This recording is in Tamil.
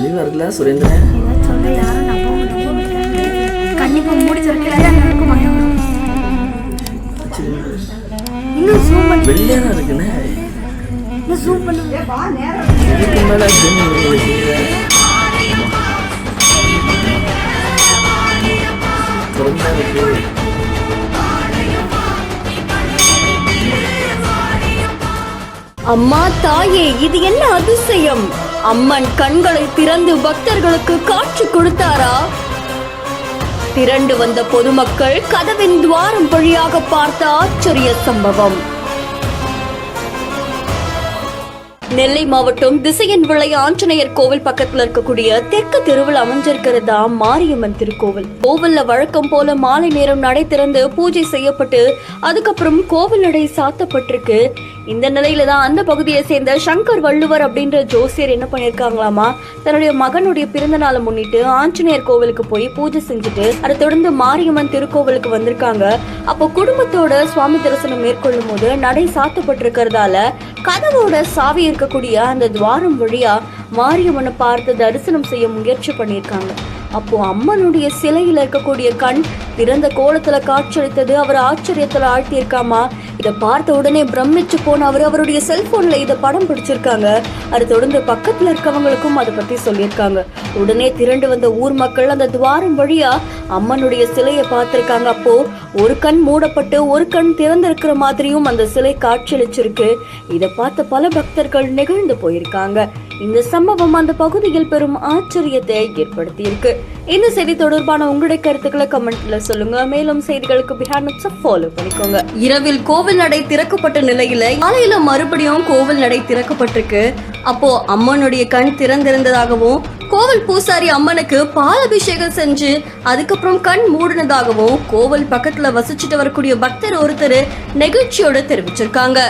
தெளிவா இருக்குல்ல சுரேந்திரன்? கண்டிப்பா மூடி இன்னும் ஜூம் பண்ணி வெளியே தான் இருக்குண்ணே. இன்னும் ஜூம் பண்ணுங்க. இதுக்கு மேல ஜூம் அம்மா தாயே, இது என்ன அதிசயம்! அம்மன் கண்களை திறந்து பக்தர்களுக்கு காட்சி கொடுத்தாரா? திரண்டு வந்த பொதுமக்கள் கதவின் துவாரம் வழியாக பார்த்த ஆச்சரிய சம்பவம். நெல்லை மாவட்டம் திசையன் விளை ஆஞ்சநேயர் கோவில் பக்கத்துல இருக்கக்கூடிய தெற்கு தெருவில் அமைஞ்சிருக்கிறதா மாரியம்மன் திருக்கோவில். கோவில்ல வழக்கம் போல மாலை நேரம் நடை திறந்து பூஜை செய்யப்பட்டு அதுக்கப்புறம் கோவில் நடை சாத்தப்பட்டிருக்கு. இந்த நிலையில தான் அந்த பகுதியை சேர்ந்த சங்கர் வள்ளுவர் அப்படின்ற ஜோசியர் என்ன பண்ணிருக்காங்களாமா, தன்னுடைய மகனுடைய பிறந்த நாளை முன்னிட்டு ஆஞ்சநேயர் கோவிலுக்கு போய் பூஜை செஞ்சுட்டு அதை தொடர்ந்து மாரியம்மன் திருக்கோவிலுக்கு வந்திருக்காங்க. அப்போ குடும்பத்தோட சுவாமி தரிசனம் மேற்கொள்ளும் போது நடை சாத்தப்பட்டிருக்கிறதால கதவோட சாவி இருக்கக்கூடிய அந்த துவாரம் வழியா மாரியம்மனை பார்த்து தரிசனம் செய்ய முயற்சி பண்ணியிருக்காங்க. அப்போ அம்மனுடைய சிலையில இருக்கக்கூடிய கண் திறந்த கோலத்துல காட்சியளித்தது அவர் ஆச்சரியத்துல ஆழ்த்தியிருக்காமா. இதை பார்த்த உடனே பிரமிச்சு போன அவருடைய செல்போன்ல இதை படம் பிடிச்சிருக்காங்க. அதை தொடர்ந்து பக்கத்துல இருக்கவங்களுக்கும் அதை பத்தி சொல்லியிருக்காங்க. உடனே திரண்டு வந்த ஊர் மக்கள் அந்த துவாரம் வழியா அம்மனுடைய சிலையை பார்த்திருக்காங்க. அப்போ ஒரு கண் மூடப்பட்டு ஒரு கண் திறந்திருக்கிற மாதிரியும் அந்த சிலை காட்சியளிச்சிருக்கு. இதை பார்த்த பல பக்தர்கள் நெகிழ்ந்து போயிருக்காங்க. இந்த சம்பவம் அந்த பகுதியில் பெரும் ஆச்சரியத்தை ஏற்படுத்தி இருக்கு. இந்த செய்தி தொடர்பான உங்களுடைய கருத்துக்களை கமெண்ட்ல சொல்லுங்க. மேலும் செய்திகளுக்கு பிஹாண்ட் ஃபாலோ பண்ணிக்கோங்க. இரவில் கோவில் நடை திறக்கப்பட்ட நிலையில காலையில மறுபடியும் கோவில் நடை திறக்கப்பட்டிருக்கு. அப்போ அம்மனுடைய கண் திறந்திருந்ததாகவும் கோவில் பூசாரி அம்மனுக்கு பால் அபிஷேகம் செஞ்சு அதுக்கப்புறம் கண் மூடினதாகவும் கோவில் பக்கத்துல வசிச்சுட்டு வரக்கூடிய பக்தர் ஒருத்தர் நெகிழ்ச்சியோட தெரிவிச்சிருக்காங்க.